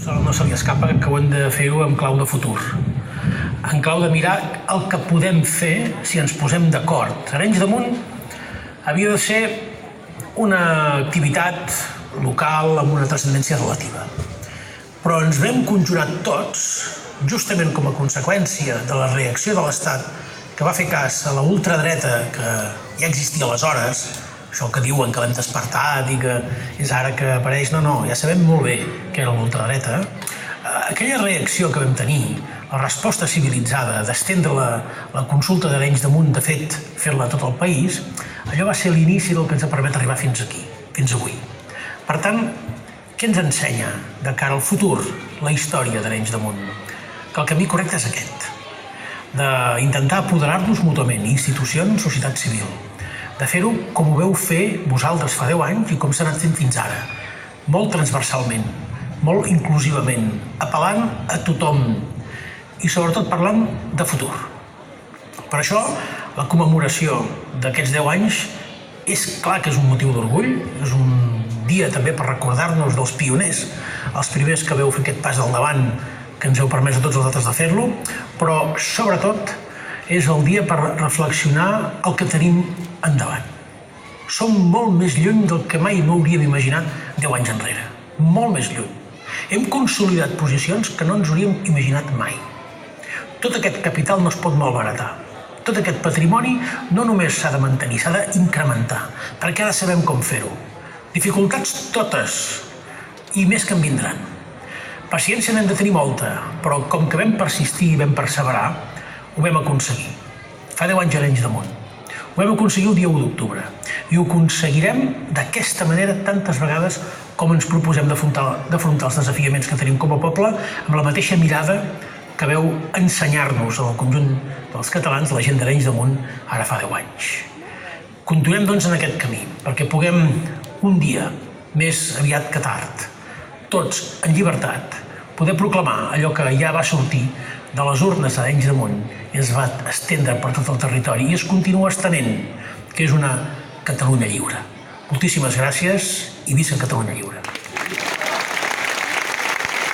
No se li escapa que ho hem de fer-ho en clau de futur, en clau de mirar el que podem fer si ens posem d'acord. Arenys de Munt havia de ser una activitat local amb una transcendència relativa. Però ens vam conjurar tots, justament com a conseqüència de la reacció de l'Estat que va fer cas a la ultradreta que ja existia aleshores, això que diuen que l'hem despertat i que és ara que apareix, no, ja sabem molt bé què era l'ultradreta. Aquella reacció que vam tenir, la resposta civilitzada d'estendre la consulta d'Arenys de Munt, de fet, fer-la a tot el país, allò va ser l'inici del que ens ha permès arribar fins aquí, fins avui. Per tant, què ens ensenya de cara al futur la història d'Arenys de Munt? Que el camí correcte és aquest, d'intentar apoderar-nos mútuament, institucions, societat civil, de fer-ho com ho veu fer vosaltres fa 10 anys i com s'ha anat fent fins ara, molt transversalment, molt inclusivament, apel·lant a tothom i sobretot parlant de futur. Per això, la commemoració d'aquests 10 anys és clar que és un motiu d'orgull, és un dia també per recordar-nos dels pioners, els primers que veu fer aquest pas al davant, que ens heu permès a tots els altres de fer-lo, però sobretot és el dia per reflexionar el que tenim endavant. Som molt més lluny del que mai no hauríem imaginat 10 anys enrere. Molt més lluny. Hem consolidat posicions que no ens hauríem imaginat mai. Tot aquest capital no es pot malbaratar. Tot aquest patrimoni no només s'ha de mantenir, s'ha d'incrementar, perquè ara sabem com fer-ho. Dificultats totes, i més que en vindran. Paciència n'hem de tenir molta, però com que vam persistir i vam perseverar, ho vam aconseguir. Fa 10 anys a Arenys de Munt. Ho vam aconseguir el dia 1 d'octubre. I ho aconseguirem d'aquesta manera tantes vegades com ens proposem d'afrontar els desafiaments que tenim com a poble amb la mateixa mirada que veu ensenyar-nos al conjunt dels catalans la gent d'Arenys de Munt ara fa 10 anys. Continuem, doncs, en aquest camí, perquè puguem un dia, més aviat que tard, tots en llibertat, poder proclamar allò que ja va sortir de les urnes d'Arenys de Munt i es va estendre per tot el territori i es continua estenent, que és una Catalunya lliure. Moltíssimes gràcies i visca Catalunya lliure.